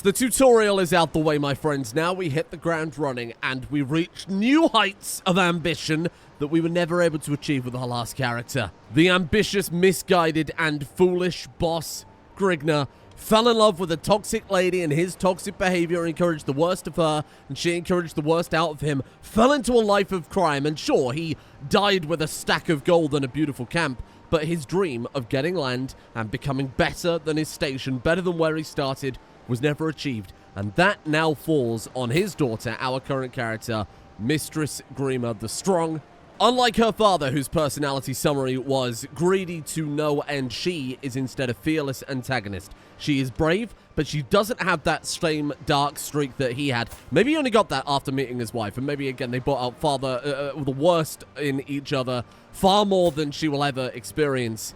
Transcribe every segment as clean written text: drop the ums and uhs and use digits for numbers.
The tutorial is out the way, my friends. Now we hit the ground running, and we reach new heights of ambition that we were never able to achieve with our last character. The ambitious, misguided, and foolish boss, Grigna, fell in love with a toxic lady, and his toxic behavior encouraged the worst of her, and she encouraged the worst out of him, fell into a life of crime, and sure, he died with a stack of gold and a beautiful camp, but his dream of getting land and becoming better than his station, better than where he started, was never achieved, and that now falls on his daughter, our current character, Mistress Grima the Strong. Unlike her father, whose personality summary was greedy to no end, she is instead a fearless antagonist. She is brave, but she doesn't have that same dark streak that he had. Maybe he only got that after meeting his wife, and maybe, again, they brought out the worst in each other far more than she will ever experience.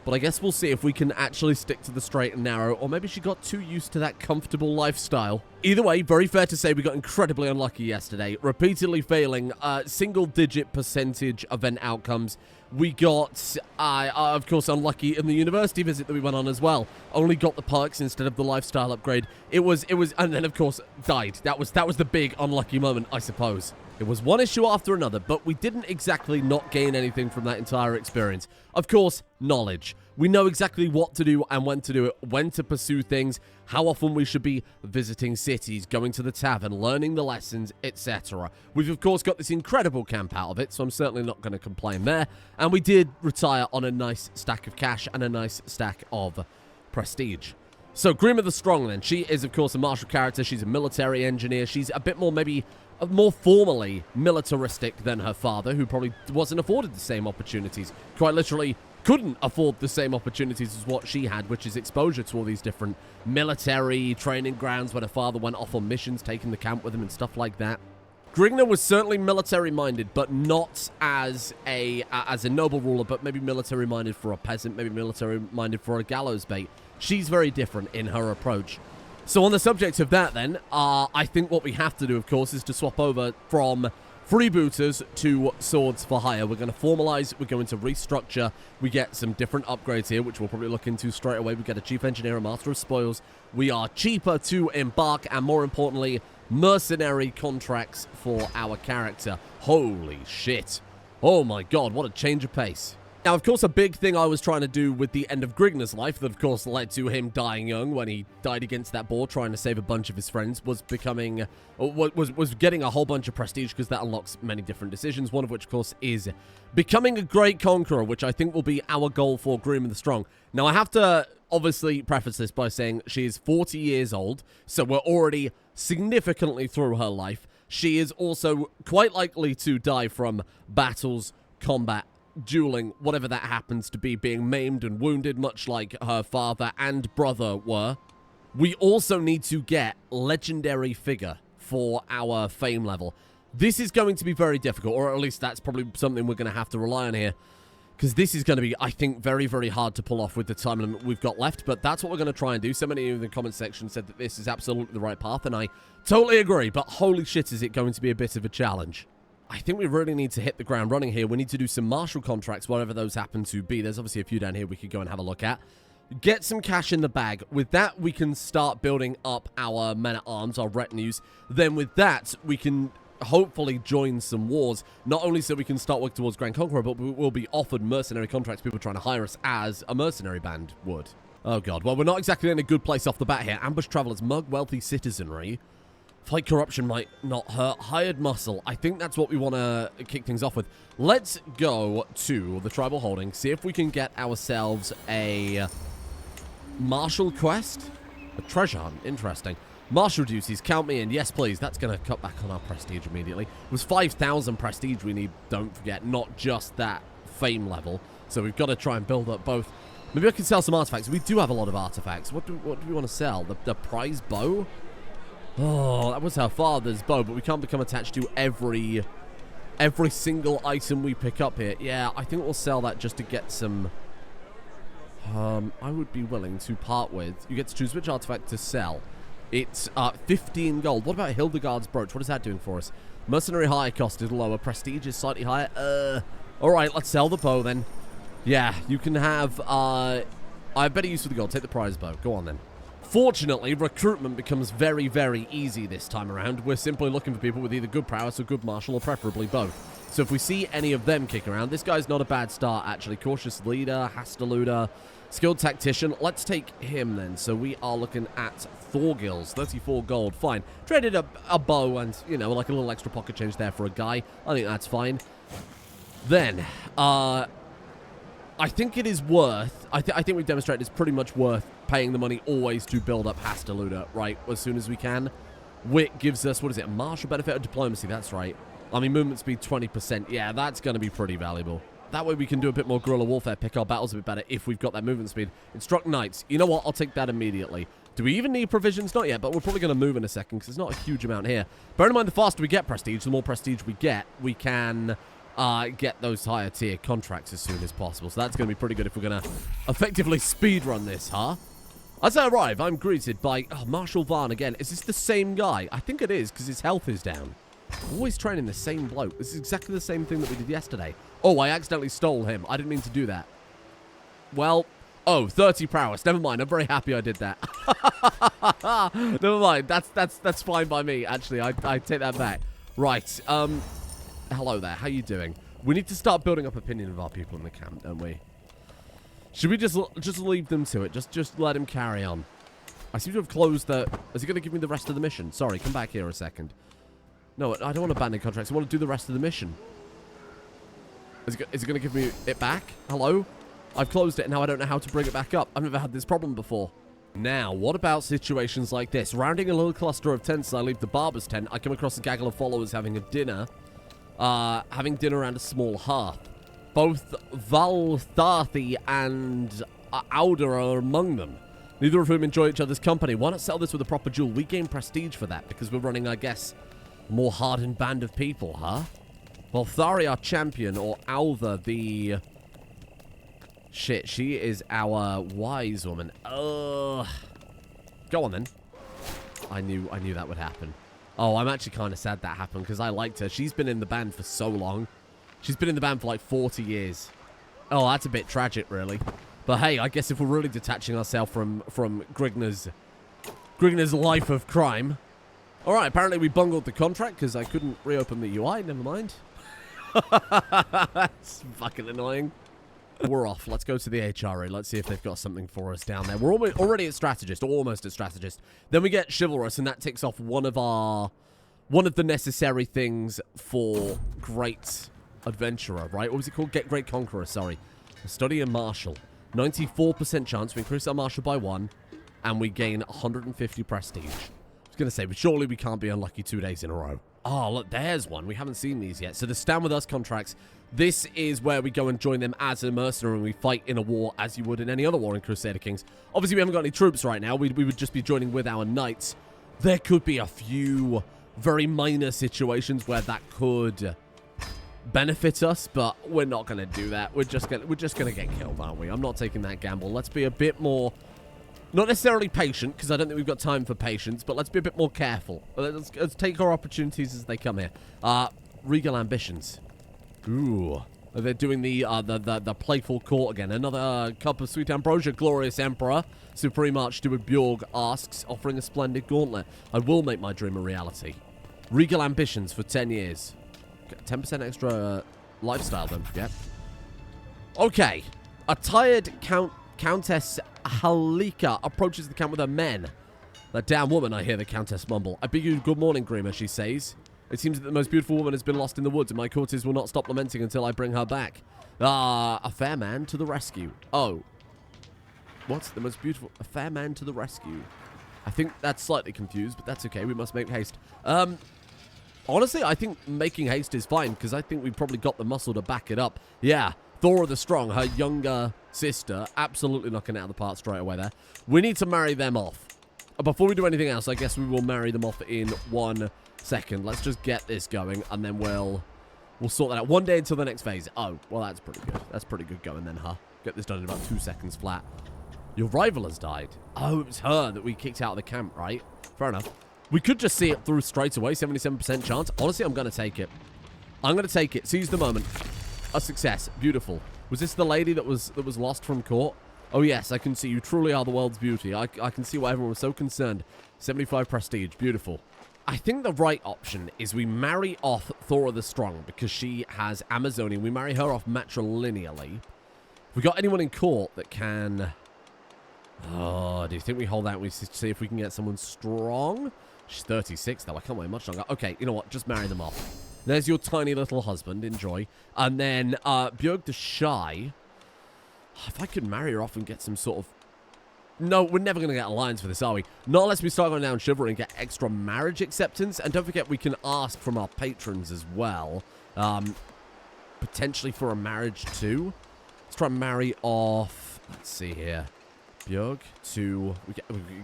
But I guess we'll see if we can actually stick to the straight and narrow, or maybe she got too used to that comfortable lifestyle. Either way, very fair to say we got incredibly unlucky yesterday, repeatedly failing single-digit percentage event outcomes. We got, of course, unlucky in the university visit that we went on as well. Only got the perks instead of the lifestyle upgrade. It was, and then, of course, died. That was the big unlucky moment, I suppose. It was one issue after another, but we didn't exactly not gain anything from that entire experience. Of course, knowledge. We know exactly what to do and when to do it, when to pursue things, how often we should be visiting cities, going to the tavern, learning the lessons, etc. We've, of course, got this incredible camp out of it, so I'm certainly not going to complain there. And we did retire on a nice stack of cash and a nice stack of prestige. So, Grima the Strong, then. She is, of course, a martial character. She's a military engineer. She's a bit more, maybe, more formally militaristic than her father, who probably wasn't afforded the same opportunities. Quite literally couldn't afford the same opportunities as what she had, which is exposure to all these different military training grounds when her father went off on missions, taking the camp with him and stuff like that. Grigna was certainly military-minded, but not as a noble ruler, but maybe military-minded for a peasant, maybe military-minded for a gallows bait. She's very different in her approach. So on the subject of that then, I think what we have to do, of course, is to swap over from freebooters to swords for hire. We're going to formalize, we're going to restructure, we get some different upgrades here, which we'll probably look into straight away. We get a chief engineer, a master of spoils. We are cheaper to embark, and more importantly, mercenary contracts for our character. Holy shit. Oh my god, what a change of pace. Now, of course, a big thing I was trying to do with the end of Grigna's life, that of course led to him dying young when he died against that boar trying to save a bunch of his friends, was becoming, was getting a whole bunch of prestige, because that unlocks many different decisions, one of which, of course, is becoming a great conqueror, which I think will be our goal for Grima the Strong. Now, I have to obviously preface this by saying she is 40 years old, so we're already significantly through her life. She is also quite likely to die from battles, combat, dueling, whatever that happens to be, being maimed and wounded, much like her father and brother were. We also need to get legendary figure for our fame level. This is going to be very difficult, or at least that's probably something we're going to have to rely on here, because this is going to be, I think, very, very hard to pull off with the time limit we've got left, but that's what we're going to try and do. So many of you in the comment section said that this is absolutely the right path, and I totally agree, but holy shit, is it going to be a bit of a challenge. I think we really need to hit the ground running here. We need to do some martial contracts, whatever those happen to be. There's obviously a few down here we could go and have a look at. Get some cash in the bag. With that, we can start building up our men-at-arms, our retinues. Then with that, we can hopefully join some wars. Not only so we can start working towards Grand Conqueror, but we will be offered mercenary contracts, people trying to hire us as a mercenary band would. Oh god, well, we're not exactly in a good place off the bat here. Ambush travelers, mug wealthy citizenry. Fight corruption might not hurt. Hired muscle. I think that's what we want to kick things off with. Let's go to the tribal holding. See if we can get ourselves a martial quest. A treasure hunt. Interesting. Martial duties. Count me in. Yes, please. That's going to cut back on our prestige immediately. It was 5,000 prestige we need, don't forget. Not just that fame level. So we've got to try and build up both. Maybe I can sell some artifacts. We do have a lot of artifacts. What do we want to sell? The prize bow? Oh, that was her father's bow, but we can't become attached to every single item we pick up here. Yeah, I think we'll sell that just to get some... I would be willing to part with... You get to choose which artifact to sell. It's 15 gold. What about Hildegard's brooch? What is that doing for us? Mercenary hire cost is lower. Prestige is slightly higher. Alright, let's sell the bow then. Yeah, you can have... I have better use for the gold. Take the prize bow. Go on then. Fortunately, recruitment becomes very, very easy this time around. We're simply looking for people with either good prowess or good martial, or preferably both. So if we see any of them kick around, this guy's not a bad start, actually. Cautious leader, Hastaluda, skilled tactician. Let's take him then. So we are looking at Thorgils, 34 gold. Fine. Traded a bow and, you know, like a little extra pocket change there for a guy. I think that's fine. Then, I think it is worth, I think we've demonstrated it's pretty much worth paying the money always to build up Hastaluda, right, as soon as we can. Wit gives us, what is it, a martial benefit or diplomacy? That's right. I mean, movement speed 20%. Yeah, that's going to be pretty valuable. That way we can do a bit more guerrilla warfare, pick our battles a bit better if we've got that movement speed. Instruct knights. You know what? I'll take that immediately. Do we even need provisions? Not yet, but we're probably going to move in a second because there's not a huge amount here. Bear in mind, the faster we get prestige, the more prestige we get, we can get those higher tier contracts as soon as possible. So that's going to be pretty good if we're going to effectively speedrun this, huh? As I arrive, I'm greeted by Marshal Varn again. Is this the same guy? I think it is because his health is down. Always training the same bloke. This is exactly the same thing that we did yesterday. Oh, I accidentally stole him. I didn't mean to do that. Well, oh, 30 prowess. Never mind. I'm very happy I did that. Never mind. That's fine by me, actually. I take that back. Right. Hello there. How you doing? We need to start building up opinion of our people in the camp, don't we? Should we just leave them to it? Just let him carry on. I seem to have closed the... Is he going to give me the rest of the mission? Sorry, come back here a second. No, I don't want to abandon contracts. I want to do the rest of the mission. Is it going to give me it back? Hello? I've closed it, and now I don't know how to bring it back up. I've never had this problem before. Now, what about situations like this? Rounding a little cluster of tents, I leave the barber's tent. I come across a gaggle of followers having a dinner. Having dinner around a small hearth. Both Valtharthi and Auda are among them. Neither of whom enjoy each other's company. Why not sell this with a proper jewel? We gain prestige for that because we're running, I guess, a more hardened band of people, huh? Valthari, our champion, or Alva, the... Shit, she is our wise woman. Ugh. Go on, then. I knew that would happen. Oh, I'm actually kind of sad that happened because I liked her. She's been in the band for so long. She's been in the band for like 40 years. Oh, that's a bit tragic, really. But hey, I guess if we're really detaching ourselves from Grigna's life of crime. All right, apparently we bungled the contract because I couldn't reopen the UI. Never mind. That's fucking annoying. We're off. Let's go to the HRA. Let's see if they've got something for us down there. We're already at strategist, almost at strategist. Then we get chivalrous, and that ticks off one of the necessary things for great adventurer, right? What was it called? Get great conqueror. Sorry, study and martial. 94% chance we increase our martial by 1, and we gain 150 prestige. I was gonna say, but surely we can't be unlucky 2 days in a row. Oh, look, there's one. We haven't seen these yet. So the Stand With Us contracts. This is where we go and join them as a mercenary and we fight in a war as you would in any other war in Crusader Kings. Obviously, we haven't got any troops right now. We would just be joining with our knights. There could be a few very minor situations where that could benefit us, but we're not going to do that. We're just going to get killed, aren't we? I'm not taking that gamble. Let's be a bit more... Not necessarily patient, because I don't think we've got time for patience, but let's be a bit more careful. Let's take our opportunities as they come here. Regal ambitions. Ooh. They're doing the playful court again. Another cup of sweet ambrosia. Glorious Emperor. Supreme Archduke Bjorg asks, offering a splendid gauntlet. I will make my dream a reality. Regal ambitions for 10 years. 10% extra lifestyle, don't forget. Okay. A tired Countess Halika approaches the camp with her men. That damn woman, I hear the Countess mumble. I bid you good morning, Gruber, she says. It seems that the most beautiful woman has been lost in the woods, and my courtiers will not stop lamenting until I bring her back. A fair man to the rescue. Oh. What's the most beautiful? A fair man to the rescue. I think that's slightly confused, but that's okay. We must make haste. Honestly, I think making haste is fine, because I think we've probably got the muscle to back it up. Yeah. Thora the Strong, her younger sister, absolutely knocking it out of the park straight away there. We need to marry them off. Before we do anything else, I guess we will marry them off in 1 second. Let's just get this going, and then we'll sort that out. 1 day until the next phase. Oh, well, that's pretty good. That's pretty good going then, huh? Get this done in about 2 seconds flat. Your rival has died. Oh, it was her that we kicked out of the camp, right? Fair enough. We could just see it through straight away. 77% chance. Honestly, I'm going to take it. I'm going to take it. Seize the moment. A success. Beautiful. Was this the lady that was lost from court? Oh, yes, I can see. You truly are the world's beauty. I can see why everyone was so concerned. 75 prestige. Beautiful. I think the right option is we marry off Thora the Strong because she has Amazonian. We marry her off matrilineally. Have we got anyone in court that can... Oh, do you think we hold out and we see if we can get someone strong? She's 36, though. I can't wait much longer. Okay, you know what? Just marry them off. There's your tiny little husband. Enjoy. And then Björg the Shy. If I could marry her off and get some sort of... No, we're never going to get alliance for this, are we? Not unless we start going down chivalry and get extra marriage acceptance. And don't forget, we can ask from our patrons as well. Potentially for a marriage too. Let's try and marry off... Let's see here. Björg to... We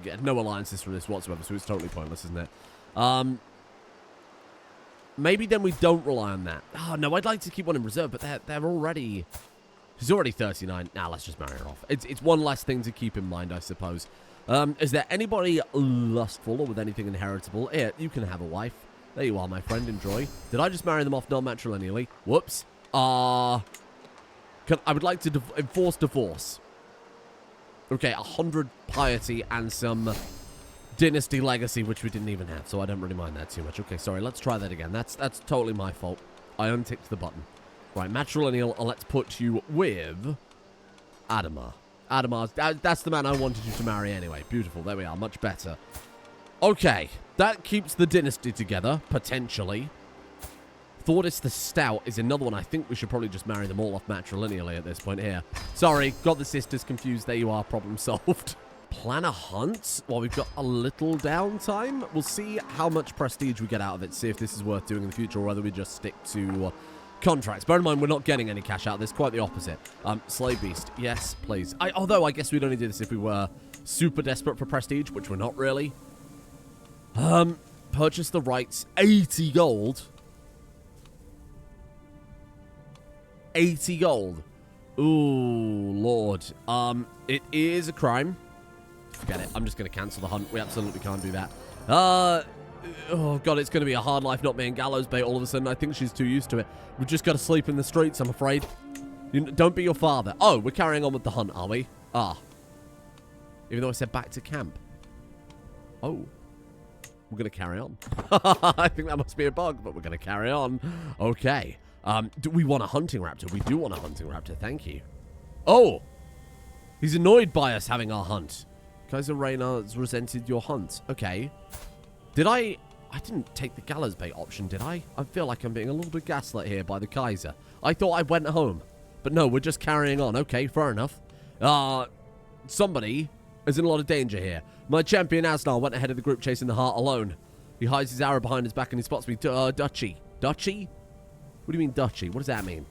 get no alliances from this whatsoever, so it's totally pointless, isn't it? Maybe then we don't rely on that. Oh, no, I'd like to keep one in reserve, but they're already... She's already 39. Now, let's just marry her off. It's one less thing to keep in mind, I suppose. Is there anybody lustful or with anything inheritable? Here, you can have a wife. There you are, my friend. Enjoy. Did I just marry them off non-matrilineally? Whoops. I would like to enforce divorce. Okay, 100 piety and some dynasty legacy, which we didn't even have, so I don't really mind that too much. Okay, sorry, let's try that again. That's totally my fault. I unticked the button. Right, matrilineal, let's put you with Adama. Adama, that's the man I wanted you to marry anyway. Beautiful, there we are, much better. Okay, that keeps the dynasty together, potentially. Thordis the Stout is another one. I think we should probably just marry them all off matrilineally at this point here. Sorry, got the sisters confused. There you are, problem solved. Plan a hunt? Well, we've got a little downtime. We'll see how much prestige we get out of it, see if this is worth doing in the future or whether we just stick to... contracts. Bear in mind, we're not getting any cash out of this. Quite the opposite. Slave Beast. Yes, please. Although, I guess we'd only do this if we were super desperate for prestige, which we're not really. Purchase the rights. 80 gold. 80 gold. Ooh, Lord. It is a crime. Forget it. I'm just going to cancel the hunt. We absolutely can't do that. Oh, God, it's going to be a hard life not being gallows bait all of a sudden. I think she's too used to it. We've just got to sleep in the streets, I'm afraid. Don't be your father. Oh, we're carrying on with the hunt, are we? Ah. Even though I said back to camp. Oh. We're going to carry on. I think that must be a bug, but we're going to carry on. Okay. Do we want a hunting raptor? We do want a hunting raptor. Thank you. Oh. He's annoyed by us having our hunt. Kaiser Reynard's resented your hunt. Okay. Did I didn't take the gallows bait option, did I? I feel like I'm being a little bit gaslit here by the Kaiser. I thought I went home. But no, we're just carrying on. Okay, fair enough. Somebody is in a lot of danger here. My champion Asnar went ahead of the group chasing the heart alone. He hides his arrow behind his back and he spots me. Duchy. Duchy? What do you mean, Duchy? What does that mean?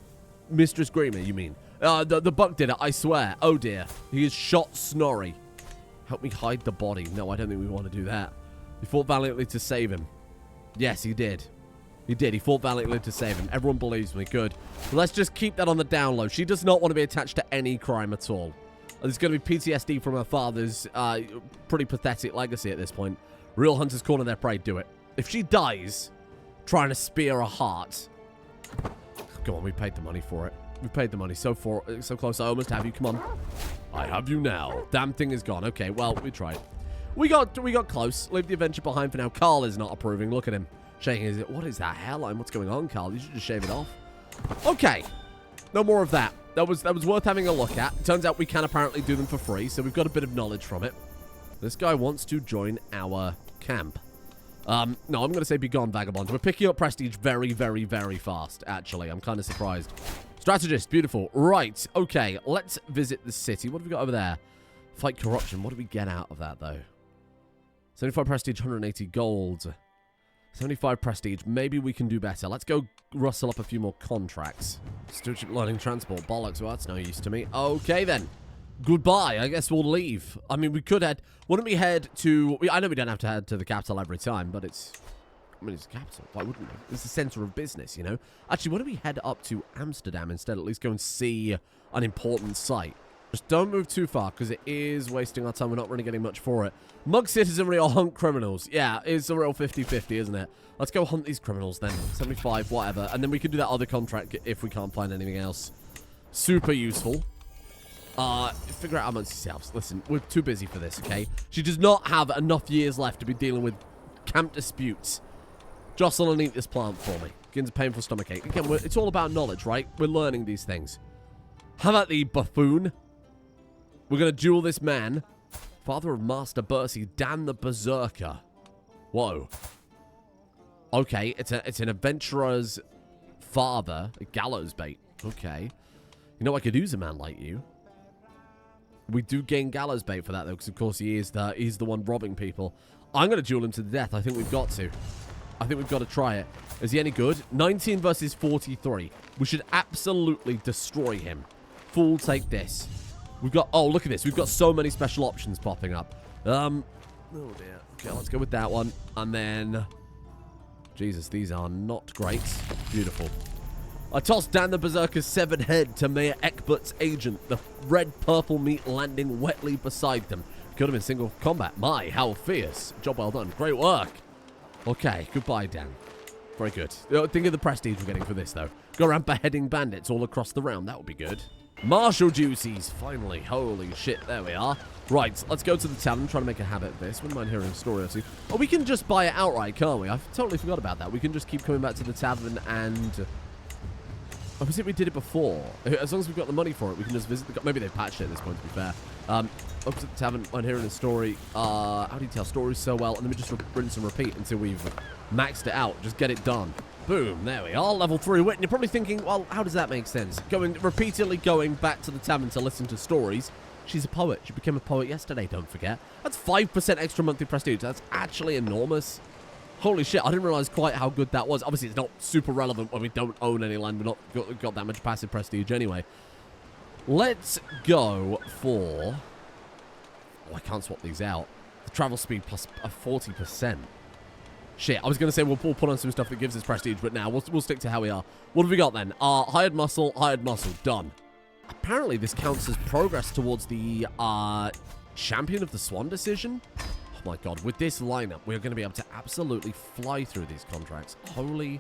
Mistress Grima, you mean? The buck did it, I swear. Oh, dear. He has shot Snorri. Help me hide the body. No, I don't think we want to do that. He fought valiantly to save him. Yes, he did. He did. He fought valiantly to save him. Everyone believes me. Good. But let's just keep that on the down low. She does not want to be attached to any crime at all. There's going to be PTSD from her father's pretty pathetic legacy at this point. Real hunters corner their prey. Do it. If she dies trying to spear a heart... Come on, we paid the money for it. We paid the money so close. I almost have you. Come on. I have you now. Damn thing is gone. Okay, well, we tried. We got close. Leave the adventure behind for now. Carl is not approving. Look at him. Shaking his... What is that hairline? What's going on, Carl? You should just shave it off. Okay. No more of that. That was worth having a look at. Turns out we can apparently do them for free, so we've got a bit of knowledge from it. This guy wants to join our camp. No, I'm going to say be gone, vagabond. We're picking up prestige very, very, very fast, actually. I'm kind of surprised. Strategist. Beautiful. Right. Okay. Let's visit the city. What have we got over there? Fight corruption. What do we get out of that, though? 75 prestige, 180 gold. 75 prestige. Maybe we can do better. Let's go rustle up a few more contracts. Stewardship, learning, transport. Bollocks. Well, that's no use to me. Okay, then. Goodbye. I guess we'll leave. I mean, we could head... Wouldn't we head to... I know we don't have to head to the capital every time, but it's... I mean, it's the capital. Why wouldn't we? It's the center of business, you know? Actually, why don't we head up to Amsterdam instead? At least go and see an important site. Just don't move too far, because it is wasting our time. We're not really getting much for it. Mug citizenry or hunt criminals. Yeah, it's a real 50-50, isn't it? Let's go hunt these criminals then. 75, whatever. And then we can do that other contract if we can't find anything else super useful. Figure out amongst yourselves. Listen, we're too busy for this, okay? She does not have enough years left to be dealing with camp disputes. Jostle and eat this plant for me. Begins a painful stomachache. Again, it's all about knowledge, right? We're learning these things. How about the buffoon? We're going to duel this man. Father of Master Bercy, Dan the Berserker. Whoa. Okay, it's an adventurer's father. A gallows bait. Okay. You know, I could use a man like you. We do gain gallows bait for that, though, because, of course, he's the one robbing people. I'm going to duel him to the death. I think we've got to. I think we've got to try it. Is he any good? 19 versus 43. We should absolutely destroy him. Fool, take this. We've got... Oh, look at this. We've got so many special options popping up. Oh, dear. Okay, let's go with that one. And then... Jesus, these are not great. Beautiful. I tossed Dan the Berserker's severed head to Mayor Eckbert's agent, the red-purple meat landing wetly beside them. Could have been single combat. My, how fierce. Job well done. Great work. Okay, goodbye, Dan. Very good. Think of the prestige we're getting for this, though. Go around beheading bandits all across the realm. That would be good. Martial duties. Finally. Holy shit. There we are. Right, let's go to the tavern. Try to make a habit of this. Wouldn't mind hearing a story or two. Oh, we can just buy it outright, can't we? I totally forgot about that. We can just keep coming back to the tavern and... Oh, was it we did it before? As long as we've got the money for it, we can just visit the... Maybe they've patched it at this point, to be fair. Up to the tavern, I'm hearing a story. How do you tell stories so well? And then we just rinse and repeat until we've maxed it out. Just get it done. Boom, there we are. Level 3 wit. And you're probably thinking, well, how does that make sense? Repeatedly going back to the tavern to listen to stories. She's a poet. She became a poet yesterday, don't forget. That's 5% extra monthly prestige. That's actually enormous. Holy shit, I didn't realize quite how good that was. Obviously, it's not super relevant when we don't own any land. We're not got that much passive prestige anyway. Let's go for... Oh, I can't swap these out. The travel speed plus a 40%. Shit, I was going to say we'll put on some stuff that gives us prestige, but now we'll stick to how we are. What have we got then? Hired muscle, done. Apparently, this counts as progress towards the Champion of the Swan decision. Oh my god, with this lineup, we're going to be able to absolutely fly through these contracts. Holy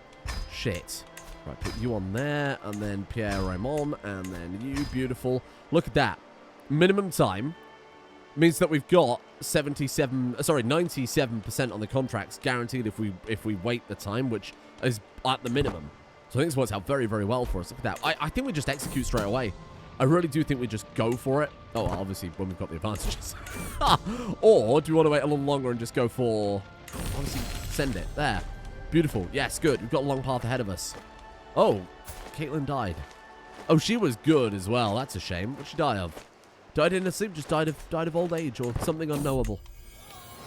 shit. Right, put you on there, and then Pierre Raymond, and then you, beautiful. Look at that. Minimum time means that we've got 97% on the contracts guaranteed if we wait the time, which is at the minimum. So I think this works out very, very well for us. Look at that. I think we just execute straight away. I really do think we just go for it. Oh, obviously, when we've got the advantages. Or do we want to wait a little longer and just go for... Obviously, send it. There. Beautiful. Yes, good. We've got a long path ahead of us. Oh, Caitlin died. Oh, she was good as well. That's a shame. What'd she die of? Died in her sleep, just died of old age or something unknowable.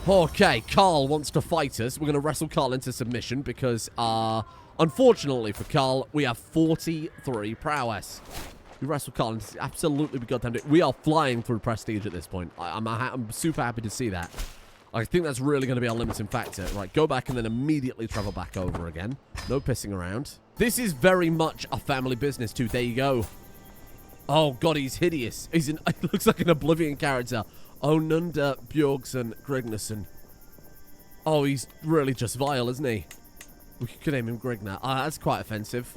Okay, Carl wants to fight us. We're going to wrestle Carl into submission because, unfortunately for Carl, we have 43 prowess. We wrestle Carl and absolutely be goddamn it. We are flying through prestige at this point. I'm super happy to see that. I think that's really going to be our limiting factor. Right, go back and then immediately travel back over again. No pissing around. This is very much a family business too. There you go. Oh god, he's hideous. He looks like an Oblivion character. Onunda Bjorgsson Gregnason. Oh, he's really just vile, isn't he? We could name him Gregna. That's quite offensive.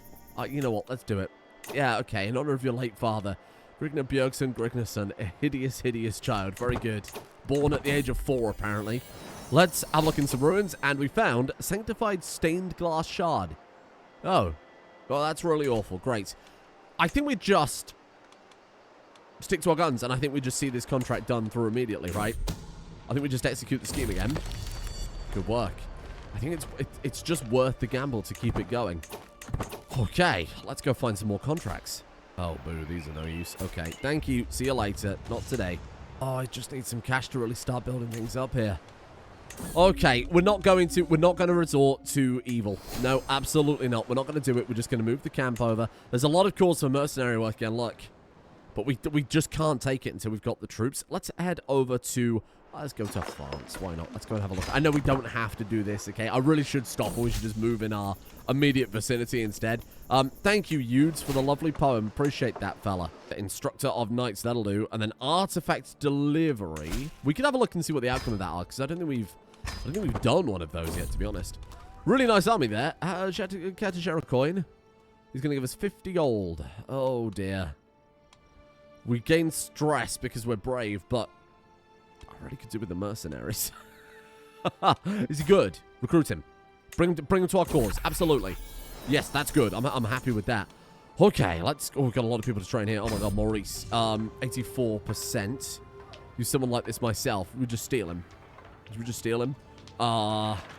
You know what? Let's do it. Yeah, okay. In honor of your late father, Gregna Bjorgsson Gregnason, a hideous, hideous child. Very good. Born at the age of 4, apparently. Let's have a look in some ruins, and we found a sanctified stained glass shard. Oh. Well, that's really awful. Great. I think we just stick to our guns, and I think we just see this contract done through immediately, right? I think we just execute the scheme again. Good work. I think it's just worth the gamble to keep it going. Okay, let's go find some more contracts. Oh, boo, these are no use. Okay, thank you. See you later. Not today. Oh, I just need some cash to really start building things up here. Okay, we're not going to resort to evil. No, absolutely not. We're not going to do it. We're just going to move the camp over. There's a lot of cause for mercenary work again, look. But we just can't take it until we've got the troops. Let's head over to... let's go to France. Why not? Let's go and have a look. I know we don't have to do this, okay? I really should stop, or we should just move in our immediate vicinity instead. Thank you, Yudes, for the lovely poem. Appreciate that, fella. The Instructor of Knights, that'll do. And then Artifact Delivery. We could have a look and see what the outcome of that are, because I don't think we've done one of those yet, to be honest. Really nice army there. Care to share a coin? He's going to give us 50 gold. Oh, dear. We gain stress because we're brave, but I really could do with the mercenaries. Is he good? Recruit him. Bring him to our cause. Absolutely. Yes, that's good. I'm happy with that. Okay, let's... Oh, we've got a lot of people to train here. Oh, my God, Maurice. 84%. Use someone like this myself. We just steal him. Should we just steal him?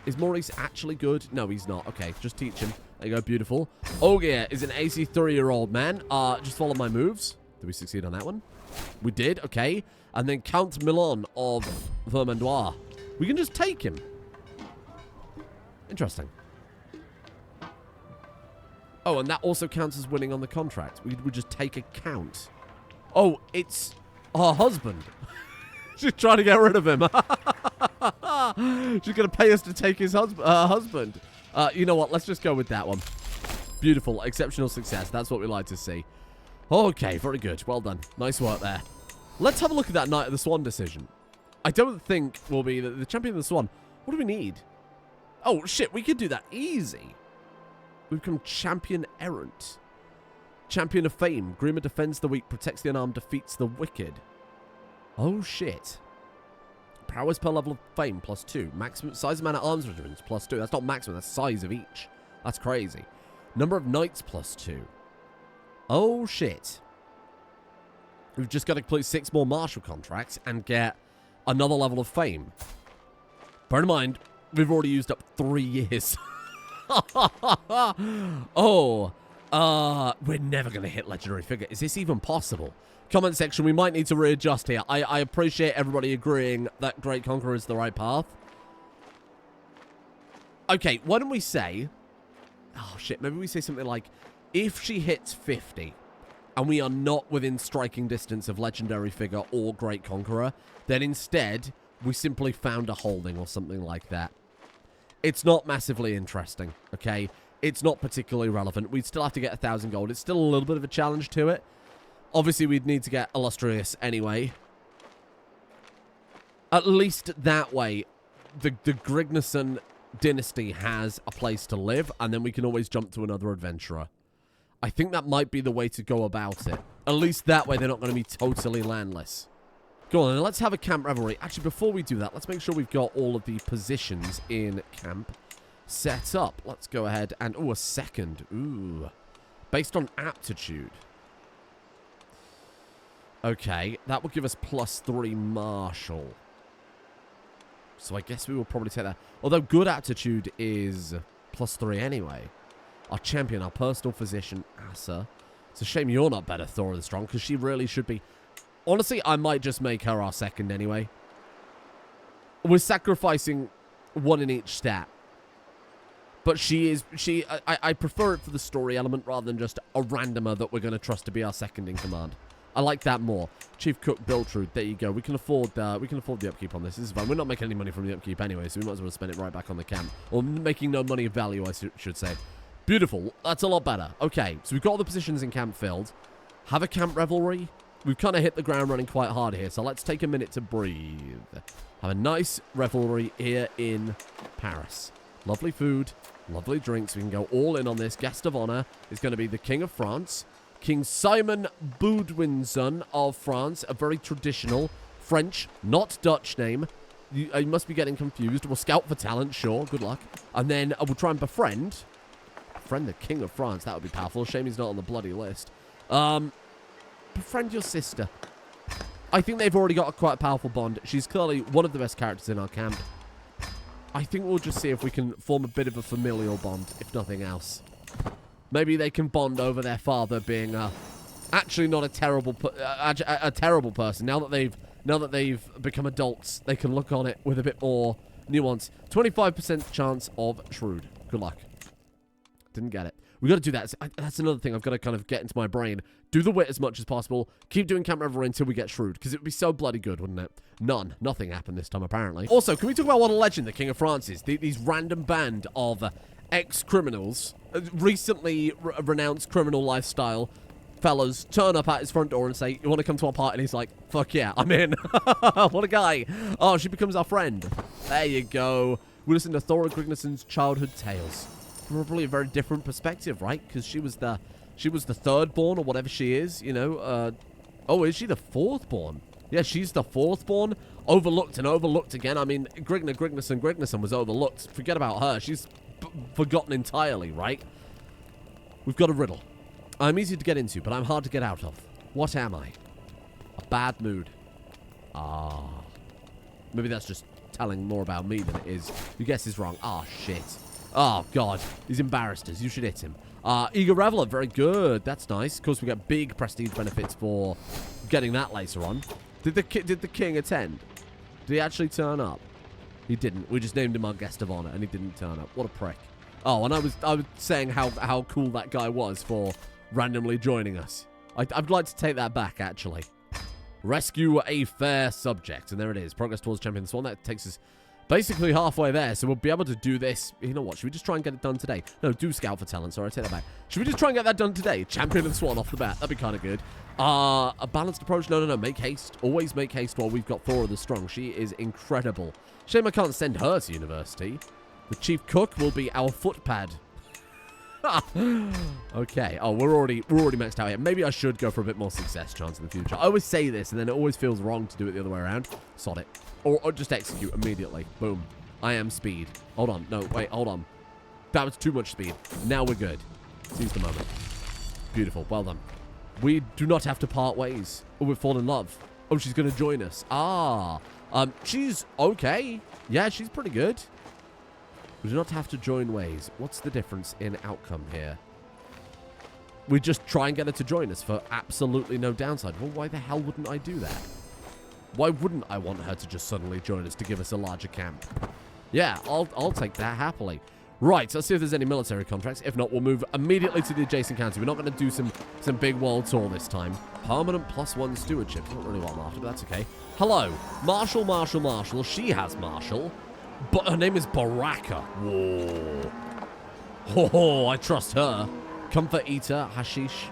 Is Maurice actually good? No, he's not. Okay, just teach him. There you go. Beautiful. Ogier is an 83-year-old man. Just follow my moves. Did we succeed on that one? We did. Okay. And then Count Milan of Vermandois. We can just take him. Interesting. Oh, and that also counts as winning on the contract. We would just take a count. Oh, it's our husband. She's trying to get rid of him. She's going to pay us to take his husband. You know what? Let's just go with that one. Beautiful. Exceptional success. That's what we like to see. Okay, very good. Well done. Nice work there. Let's have a look at that Knight of the Swan decision. I don't think we'll be the champion of the Swan. What do we need? Oh, shit. We could do that easy. We become champion errant. Champion of fame. Gruber defends the weak, protects the unarmed, defeats the wicked. Oh, shit. Prowess per level of fame, +2. Maximum size of man-at-arms regiments, +2. That's not maximum, that's size of each. That's crazy. Number of knights, +2. Oh, shit. We've just got to complete 6 more martial contracts and get another level of fame. Bear in mind, we've already used up 3 years. Oh, we're never going to hit legendary figure. Is this even possible? Comment section, we might need to readjust here. I appreciate everybody agreeing that Great Conqueror is the right path. Okay, why don't we say... Oh, shit. Maybe we say something like, if she hits 50 and we are not within striking distance of legendary figure or Great Conqueror, then instead, we simply found a holding or something like that. It's not massively interesting, okay? It's not particularly relevant. We'd still have to get 1,000 gold. It's still a little bit of a challenge to it. Obviously, we'd need to get illustrious anyway. At least that way, the Grignason dynasty has a place to live, and then we can always jump to another adventurer. I think that might be the way to go about it. At least that way, they're not going to be totally landless. Go on, then let's have a camp revelry. Actually, before we do that, let's make sure we've got all of the positions in camp set up. Let's go ahead and... Oh, a second. Ooh. Based on aptitude. Okay, that will give us +3 martial. So I guess we will probably take that. Although good aptitude is +3 anyway. Our champion, our personal physician, Asa. It's a shame you're not better, Thora the Strong, because she really should be... Honestly, I might just make her our second anyway. We're sacrificing 1 in each stat. But she is... I prefer it for the story element rather than just a randomer that we're going to trust to be our second in command. I like that more. Chief Cook, Biltrude. There you go. We can afford the upkeep on this. This is fine. We're not making any money from the upkeep anyway, so we might as well spend it right back on the camp. Or making no money of value, I should say. Beautiful. That's a lot better. Okay, so we've got all the positions in camp filled. Have a camp revelry. We've kind of hit the ground running quite hard here, so let's take a minute to breathe. Have a nice revelry here in Paris. Lovely food, lovely drinks. We can go all in on this. Guest of honor is going to be the King of France. King Simon Boudwinson of France, a very traditional French, not Dutch name. You must be getting confused. We'll scout for talent, sure, good luck. And then we'll try and befriend the King of France. That would be powerful. Shame he's not on the bloody list. Befriend your sister. I think they've already got quite a powerful bond. She's clearly one of the best characters in our camp. I think we'll just see if we can form a bit of a familial bond, if nothing else. Maybe they can bond over their father being actually not a terrible person. Now that they've become adults, they can look on it with a bit more nuance. 25% chance of shrewd. Good luck. Didn't get it. We got to do that. That's another thing I've got to kind of get into my brain. Do the wit as much as possible. Keep doing camp revelry until we get shrewd, because it would be so bloody good, wouldn't it? Nothing happened this time, apparently. Also, can we talk about what a legend the King of France is? These random band of ex-criminals, recently renounced criminal lifestyle fellas turn up at his front door and say, you want to come to our party? And he's like, fuck yeah, I'm in. What a guy. Oh, she becomes our friend. There you go. We listen to Thora Grignason's childhood tales. Probably a very different perspective, right? Because she was the third born or whatever she is, you know, Oh, is she the 4th born? Yeah, she's the 4th born. Overlooked and overlooked again. I mean, Grignason was overlooked. Forget about her. She's forgotten entirely, right? We've got a riddle. I'm easy to get into, but I'm hard to get out of. What am I? A bad mood. Ah. Maybe that's just telling more about me than it is. Your guess is wrong. Ah, shit. Oh, God. He's embarrassed us. You should hit him. Eager Reveler. Very good. That's nice. Of course, we get big prestige benefits for getting that later on. Did the king attend? Did he actually turn up? He didn't. We just named him our guest of honor, and he didn't turn up. What a prick. Oh, and I was saying how cool that guy was for randomly joining us. I'd like to take that back, actually. Rescue a fair subject. And there it is. Progress towards champion swan. That takes us basically halfway there. So we'll be able to do this. You know what? Should we just try and get it done today? No, do scout for talent. Sorry, I take that back. Should we just try and get that done today? Champion of the swan off the bat. That'd be kind of good. A balanced approach. No. Make haste. Always make haste while we've got Thora the Strong. She is incredible. Shame I can't send her to university. The chief cook will be our footpad. Okay. Oh, we're already maxed out here. Maybe I should go for a bit more success chance in the future. I always say this, and then it always feels wrong to do it the other way around. Sod it. Or just execute immediately. Boom. I am speed. Hold on. No, wait. Hold on. That was too much speed. Now we're good. Seize the moment. Beautiful. Well done. We do not have to part ways. Oh, we've fallen in love. Oh, she's going to join us. She's okay. Yeah, she's pretty good. We do not have to join ways. What's the difference in outcome here? We just try and get her to join us for absolutely no downside. Well, why the hell wouldn't I do that? Why wouldn't I want her to just suddenly join us to give us a larger camp? Yeah, I'll take that happily. Right, let's see if there's any military contracts. If not, we'll move immediately to the adjacent county. We're not going to do some big world tour this time. Permanent +1 stewardship. Not really what I'm after, but that's okay. Hello. Marshal. She has Marshal. But her name is Baraka. Whoa. Oh, I trust her. Comfort eater, hashish,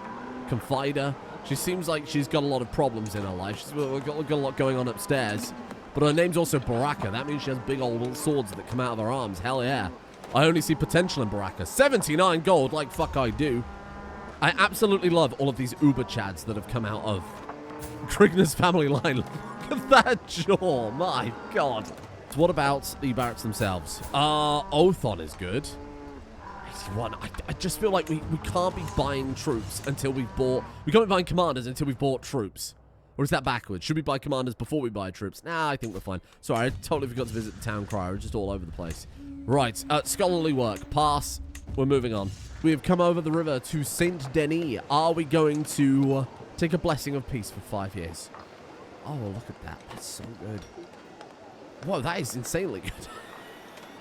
confider. She seems like she's got a lot of problems in her life. She's got a lot going on upstairs. But her name's also Baraka. That means she has big old swords that come out of her arms. Hell yeah. I only see potential in Baraka. 79 gold, like fuck I do. I absolutely love all of these Uber chads that have come out of Krigner's family line. Look at that jaw. My God. So what about the barracks themselves? Othon is good. 81. I just feel like we can't be buying troops until we've bought... We can't be buying commanders until we've bought troops. Or is that backwards? Should we buy commanders before we buy troops? Nah, I think we're fine. Sorry, I totally forgot to visit the town crier. We're just all over the place. Right, scholarly work. Pass. We're moving on. We have come over the river to Saint Denis. Are we going to take a blessing of peace for 5 years? Oh, look at that. That's so good. Whoa, that is insanely good.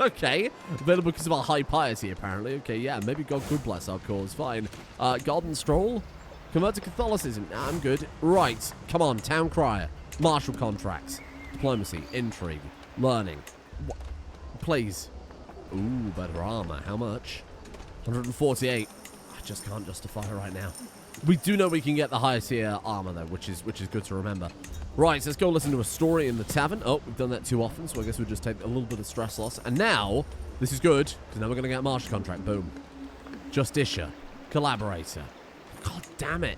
Okay. Available because of our high piety, apparently. Okay, yeah, maybe God could bless our cause. Fine. Garden Stroll. Convert to Catholicism. Nah, I'm good. Right. Come on, Town Crier. Martial contracts. Diplomacy. Intrigue. Learning. What? Please. Ooh, better armor. How much? 148. I just can't justify it right now. We do know we can get the higher tier armor, though, which is good to remember. Right, so let's go listen to a story in the tavern. Oh, we've done that too often, so I guess we'll just take a little bit of stress loss. And now, this is good, because now we're going to get a martial contract. Boom. Justicia. Collaborator. God damn it.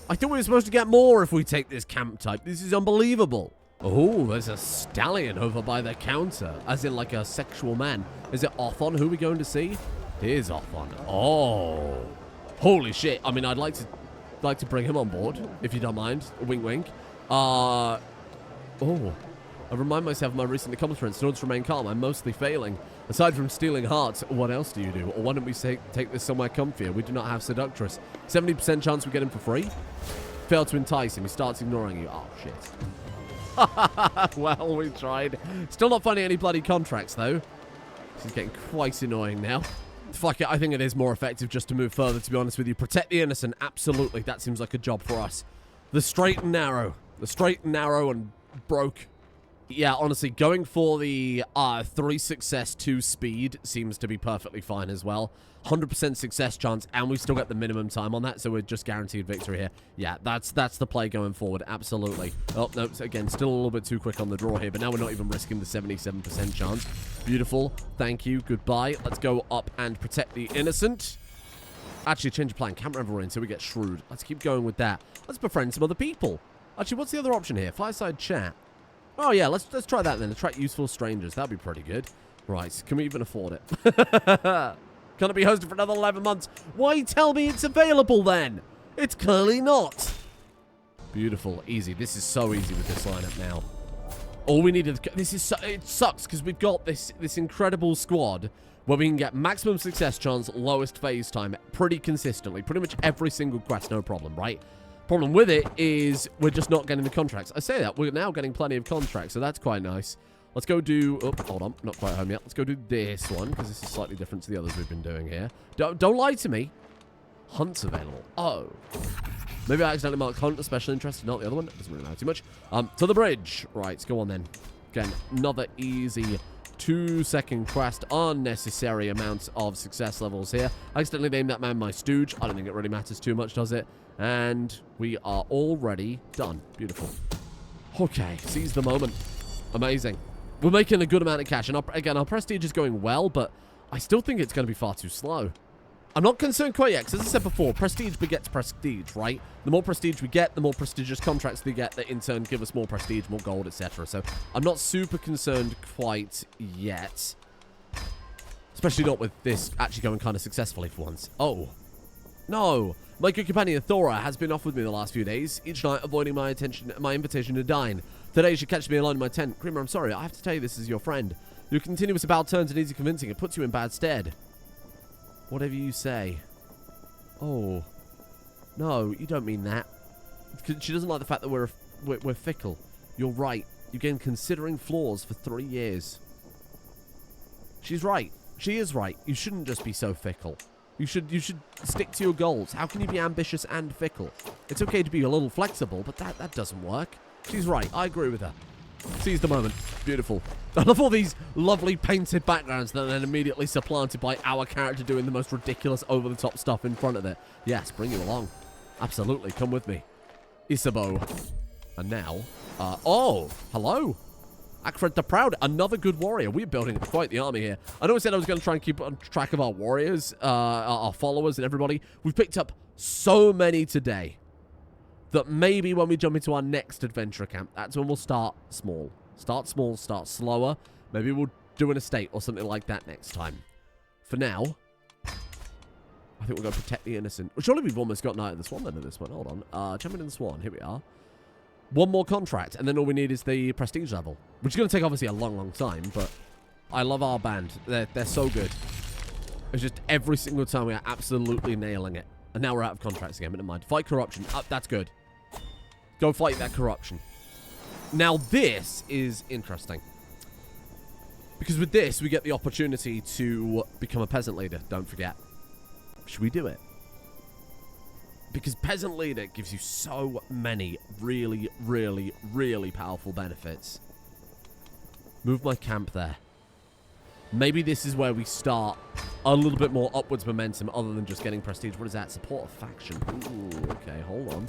I thought we were supposed to get more if we take this camp type. This is unbelievable. Oh, there's a stallion over by the counter, as in like a sexual man. Is it Othon? Who are we going to see? It is Othon. Oh. Holy shit. I mean, I'd like to bring him on board, if you don't mind. Wink, wink. I remind myself of my recent accomplishments. In order to remain calm, I'm mostly failing. Aside from stealing hearts, what else do you do? Or why don't we take this somewhere comfier? We do not have Seductress. 70% chance we get him for free? Fail to entice him. He starts ignoring you. Oh, shit. Well, we tried. Still not finding any bloody contracts, though. This is getting quite annoying now. Fuck it, I think it is more effective just to move further, to be honest with you. Protect the innocent, absolutely. That seems like a job for us. The straight and narrow. The straight and narrow and broke. Yeah, honestly, going for the 3 success, 2 speed seems to be perfectly fine as well. 100% success chance, and we still get the minimum time on that, so we're just guaranteed victory here. Yeah, that's the play going forward, absolutely. Oh, no, again, still a little bit too quick on the draw here, but now we're not even risking the 77% chance. Beautiful. Thank you. Goodbye. Let's go up and protect the innocent. Actually, change of plan. Camp Revelry until we get shrewd. Let's keep going with that. Let's befriend some other people. Actually, what's the other option here? Fireside chat. Oh, yeah, let's try that then. Attract useful strangers. That'd be pretty good. Right, can we even afford it? Can it be hosted for another 11 months? Why tell me it's available then? It's clearly not. Beautiful. Easy. This is so easy with this lineup now. All we need is... it sucks because we've got this incredible squad where we can get maximum success chance, lowest phase time pretty consistently. Pretty much every single quest, no problem, right? Problem with it is we're just not getting the contracts. I say that. We're now getting plenty of contracts, so that's quite nice. Let's go do... oh, hold on. Not quite home yet. Let's go do this one because this is slightly different to the others we've been doing here. Don't lie to me. Hunt's available. Oh. Maybe I accidentally marked hunt, especially interested, not the other one. Doesn't really matter too much. To the bridge. Right, let's go on then. Again, another easy 2-second quest. Unnecessary amounts of success levels here. I accidentally named that man my stooge. I don't think it really matters too much, does it? And we are already done. Beautiful. Okay, seize the moment. Amazing. We're making a good amount of cash. And again, our prestige is going well, but I still think it's going to be far too slow. I'm not concerned quite yet, because as I said before, prestige begets prestige, right? The more prestige we get, the more prestigious contracts we get that in turn give us more prestige, more gold, etc. So I'm not super concerned quite yet. Especially not with this actually going kind of successfully for once. Oh. No. My good companion Thora has been off with me the last few days, each night avoiding my invitation to dine. Today she catches me alone in my tent. Creamer, I'm sorry, I have to tell you this is your friend. Your continuous about turns and easy convincing, it puts you in bad stead. Whatever you say. Oh. No, you don't mean that. She doesn't like the fact that we're fickle. You're right. You've been considering flaws for 3 years. She's right. She is right. You shouldn't just be so fickle. You should stick to your goals. How can you be ambitious and fickle? It's okay to be a little flexible, but that doesn't work. She's right. I agree with her. Seize the moment. Beautiful. I love all these lovely painted backgrounds that are then immediately supplanted by our character doing the most ridiculous over-the-top stuff in front of it. Yes, bring you along. Absolutely. Come with me. Isabeau. And now... oh! Hello! Akfred the Proud. Another good warrior. We're building quite the army here. I know I said I was going to try and keep on track of our warriors, our followers and everybody. We've picked up so many today that maybe when we jump into our next adventure camp, that's when we'll start small. Start small, start slower. Maybe we'll do an estate or something like that next time. For now, I think we're going to protect the innocent. Well, surely we've almost got Knight of the Swan then at this one. Hold on. Champion of the Swan. Here we are. One more contract, and then all we need is the prestige level. Which is going to take, obviously, a long, long time, but I love our band. They're so good. It's just every single time we are absolutely nailing it. And now we're out of contracts again, but never mind. Fight corruption. That's good. Go fight that corruption. Now, this is interesting. Because with this, we get the opportunity to become a peasant leader. Don't forget. Should we do it? Because peasant leader gives you so many really, really, really powerful benefits. Move my camp there. Maybe this is where we start a little bit more upwards momentum other than just getting prestige. What is that? Support a faction. Ooh, okay, hold on.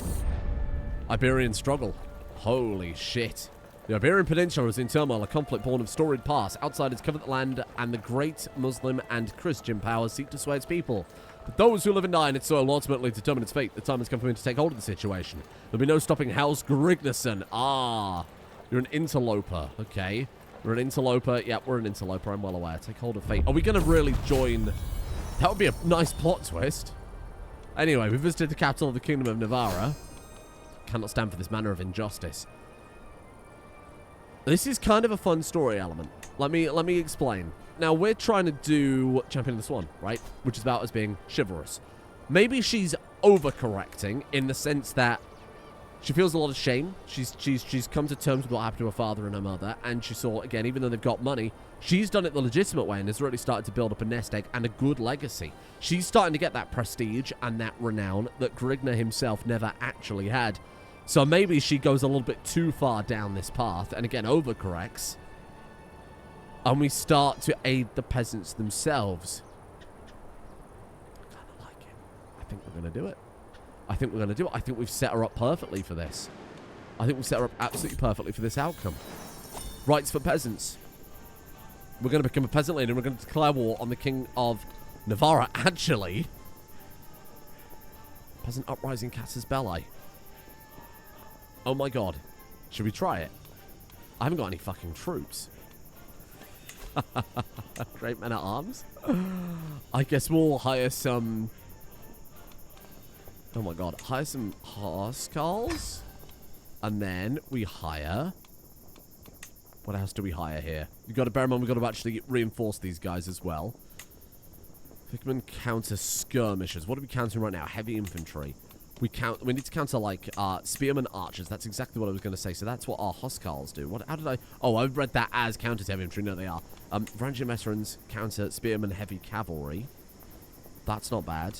Iberian struggle. Holy shit. The Iberian Peninsula is in turmoil, a conflict born of storied past. Outsiders cover the land, and the great Muslim and Christian powers seek to sway its people. But those who live and die in its soil will ultimately determine its fate. The time has come for me to take hold of the situation. There'll be no stopping House Grignason. Ah, you're an interloper. Okay. We're an interloper. Yeah, we're an interloper. I'm well aware. Take hold of fate. Are we going to really join? That would be a nice plot twist. Anyway, we visited the capital of the Kingdom of Navarra. Cannot stand for this manner of injustice. This is kind of a fun story element. Let me explain. Now, we're trying to do Champion of the Swan, right? Which is about us being chivalrous. Maybe she's overcorrecting in the sense that she feels a lot of shame. She's come to terms with what happened to her father and her mother, and she saw, again, even though they've got money, she's done it the legitimate way and has really started to build up a nest egg and a good legacy. She's starting to get that prestige and that renown that Grigna himself never actually had. So maybe she goes a little bit too far down this path and, again, overcorrects. And we start to aid the peasants themselves. I kind of like it. I think we're going to do it. I think we're going to do it. I think we've set her up perfectly for this. I think we've set her up absolutely perfectly for this outcome. Rights for peasants. We're going to become a peasant leader and we're going to declare war on the King of Navarra. Actually, peasant uprising Casus Belli. Oh my god. Should we try it? I haven't got any fucking troops. Great men at arms. I guess we'll hire some... Oh my god. Hire some Huskarls. And then we hire... What else do we hire here? You've got to bear in mind we've got to actually reinforce these guys as well. Hickman counter skirmishers. What are we counting right now? Heavy infantry. We need to counter, like, spearmen archers. That's exactly what I was going to say. So that's what our Huskarls do. How did I... Oh, I read that as counter to heavy infantry. No, they are. Varangian veterans counter spearmen heavy cavalry. That's not bad.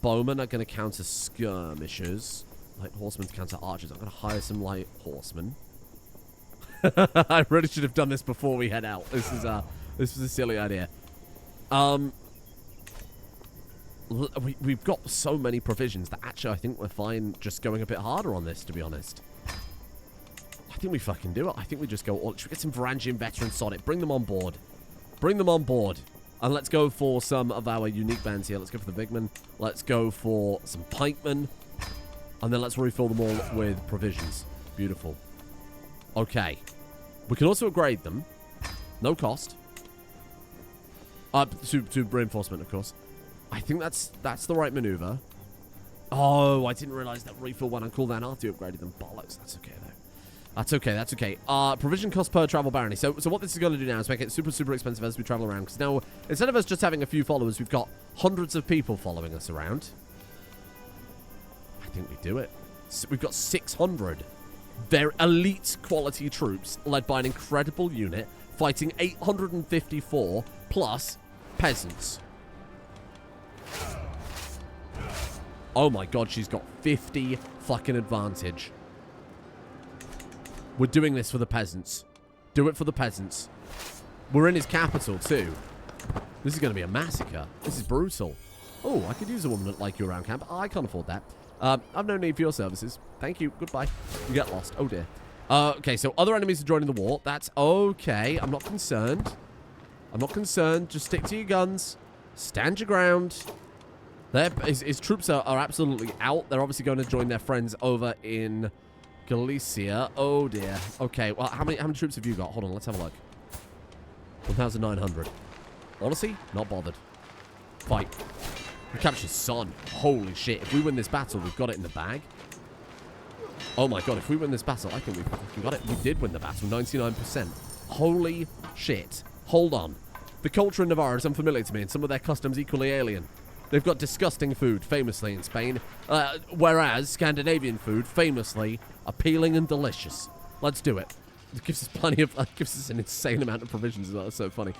Bowmen are going to counter skirmishers. Light horsemen to counter archers. I'm going to hire some light horsemen. I really should have done this before we head out. This was a silly idea. We've got so many provisions that actually I think we're fine just going a bit harder on this, to be honest. I think we fucking do it. I think we just go all... Should we get some Varangian veterans on it? Bring them on board. Bring them on board. And let's go for some of our unique bands here. Let's go for the Bigmen. Let's go for some pikemen. And then let's refill them all with provisions. Beautiful. Okay. We can also upgrade them. No cost. To reinforcement, of course. I think that's the right maneuver. Oh, I didn't realize that refill went on cooldown after you upgraded them. Bollocks. That's okay, though. That's okay, that's okay. Provision cost per travel barony. So what this is going to do now is make it super, super expensive as we travel around. Because now, instead of us just having a few followers, we've got hundreds of people following us around. I think we do it. So we've got 600. They're elite quality troops led by an incredible unit fighting 854 plus peasants. Oh my god, she's got 50 fucking advantage. We're doing this for the peasants. Do it for the peasants. We're in his capital too. This is going to be a massacre. This is brutal. Oh, I could use a woman like you around camp. I can't afford that. I've no need for your services. Thank you. Goodbye. You get lost. Oh, dear. Okay, so other enemies are joining the war. That's okay. I'm not concerned. I'm not concerned. Just stick to your guns. Stand your ground. His troops are absolutely out. They're obviously going to join their friends over in Galicia. Oh, dear. Okay, well, how many troops have you got? Hold on, let's have a look. 1,900. Honestly, not bothered. Fight. We captured Son. Holy shit. If we win this battle, we've got it in the bag. Oh my god, if we win this battle, I think we've got it. We did win the battle, 99%. Holy shit. Hold on. The culture in Navarre is unfamiliar to me, and some of their customs equally alien. They've got disgusting food, famously in Spain, whereas Scandinavian food, famously appealing and delicious. Let's do it. It gives us gives us an insane amount of provisions as well. That's so funny.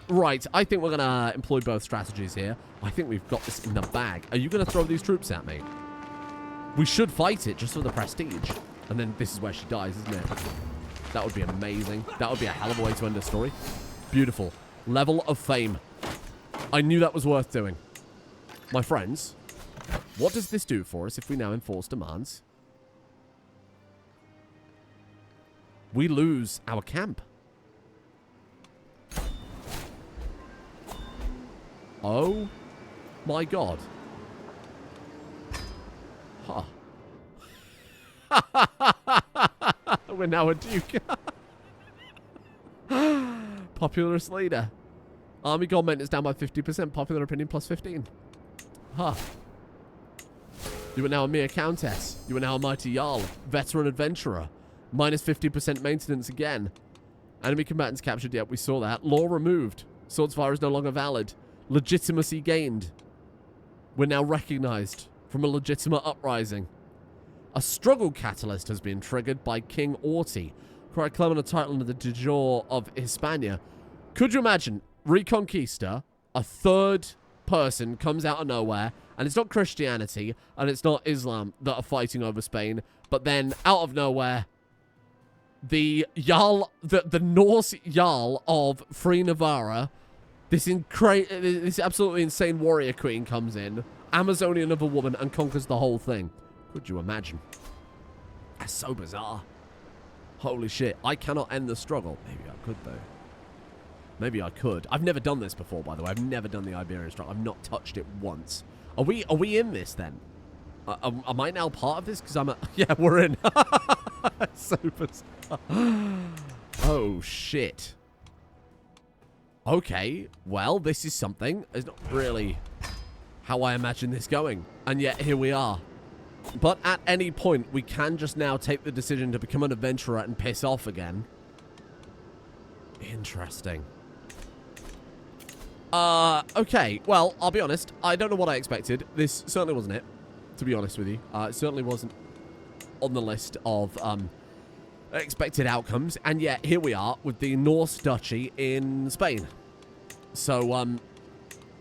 Right, I think we're going to employ both strategies here. I think we've got this in the bag. Are you going to throw these troops at me? We should fight it just for the prestige. And then this is where she dies, isn't it? That would be amazing. That would be a hell of a way to end the story. Beautiful. Level of fame. I knew that was worth doing. My friends, what does this do for us if we now enforce demands? We lose our camp. Oh my god. Huh. We're now a duke. Popularist leader. Army government is down by 50%. Popular opinion plus 15. Huh. You are now a mere countess. You are now a mighty jarl. Veteran adventurer. Minus 50% maintenance again. Enemy combatants captured. Yep, we saw that. Law removed. Swords fire is no longer valid. Legitimacy gained. We're now recognized from a legitimate uprising. A struggle catalyst has been triggered by King Orti, claiming a title of the de jure of Hispania. Could you imagine? Reconquista, a third person comes out of nowhere, and it's not Christianity, and it's not Islam that are fighting over Spain, but then, out of nowhere, the Jarl, the Norse Jarl of Free Navarra, this absolutely insane warrior queen comes in, Amazonian of a woman, and conquers the whole thing. Could you imagine? That's so bizarre. Holy shit. I cannot end the struggle. Maybe I could, though. Maybe I could. I've never done this before, by the way. I've never done the Iberian struggle. I've not touched it once. Are we in this, then? Am I now part of this? Because I'm a... Yeah, we're in. So bizarre. Oh, shit. Okay, well, this is something. It's not really how I imagine this going. And yet, here we are. But at any point, we can just now take the decision to become an adventurer and piss off again. Interesting. Okay. Well, I'll be honest. I don't know what I expected. This certainly wasn't it, to be honest with you. It certainly wasn't on the list of expected outcomes. And yet, here we are with the Norse Duchy in Spain. So,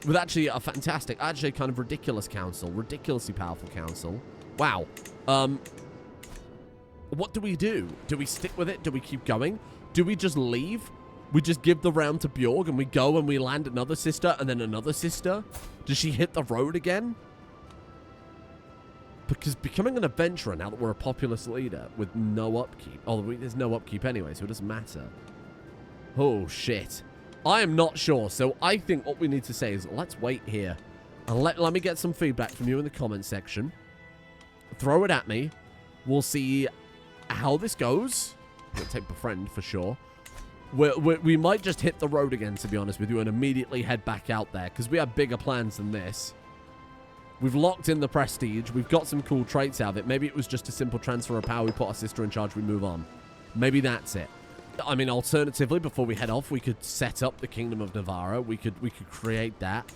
with actually a fantastic, actually kind of ridiculous council. Ridiculously powerful council. Wow. What do we do? Do we stick with it? Do we keep going? Do we just leave? We just give the round to Bjorg and we go and we land another sister and then another sister? Does she hit the road again? Because becoming an adventurer now that we're a populous leader with no upkeep. Oh, there's no upkeep anyway, so it doesn't matter. Oh, shit. I am not sure. So I think what we need to say is let's wait here. And let me get some feedback from you in the comment section. Throw it at me. We'll see how this goes. I'm going to take befriend for sure. We might just hit the road again, to be honest with you, and immediately head back out there, because we have bigger plans than this. We've locked in the prestige. We've got some cool traits out of it. Maybe it was just a simple transfer of power. We put our sister in charge. We move on. Maybe that's it. I mean, alternatively, before we head off, we could set up the Kingdom of Navarra. We could create that,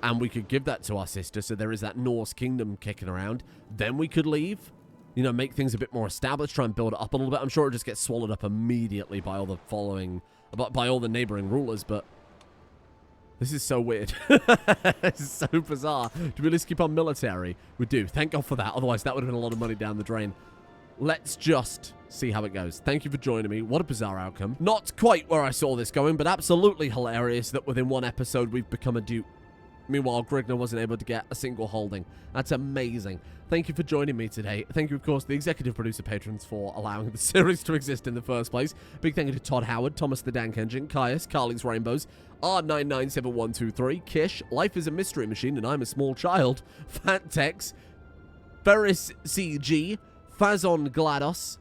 and we could give that to our sister, so there is that Norse kingdom kicking around. Then we could leave. You know, make things a bit more established, try and build it up a little bit. I'm sure it just gets swallowed up immediately by all the by all the neighboring rulers, but this is so weird. This is so bizarre. Do we at least keep our military? We do. Thank God for that. Otherwise, that would have been a lot of money down the drain. Let's just see how it goes. Thank you for joining me. What a bizarre outcome. Not quite where I saw this going, but absolutely hilarious that within one episode we've become a duke. Meanwhile, Grigner wasn't able to get a single holding. That's amazing. Thank you for joining me today. Thank you, of course, to the executive producer patrons for allowing the series to exist in the first place. Big thank you to Todd Howard, Thomas the Dank Engine, Caius, Carly's Rainbows, R997123, Kish, Life is a Mystery Machine and I'm a Small Child, Fat Tex, Ferris CG, Fazon GLaDOS,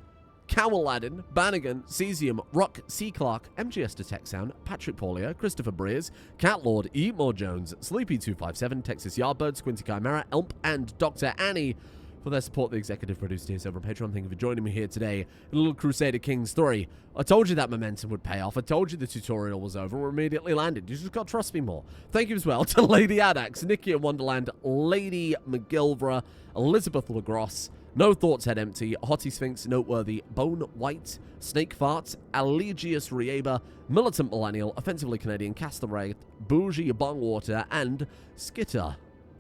Cowaladdin, Bannigan, Cesium, Rock, C. Clark, MGS Detect Sound, Patrick Paulier, Christopher Breers, Catlord, Eat More Jones, Sleepy257, Texas Yardbird, Squinty Chimera, Elp, and Dr. Annie for their support. The executive producer here over on Patreon. Thank you for joining me here today in a little Crusader Kings 3. I told you that momentum would pay off. I told you the tutorial was over. We're immediately landed. You just got to trust me more. Thank you as well to Lady Adax, Nikki at Wonderland, Lady McGilvra, Elizabeth LaGrosse, No Thoughts Head Empty, Hottie Sphinx, Noteworthy, Bone White, Snake Farts, Allegius Rieba, Militant Millennial, Offensively Canadian, Cast the Wraith, Bougie Bongwater, and Skitter.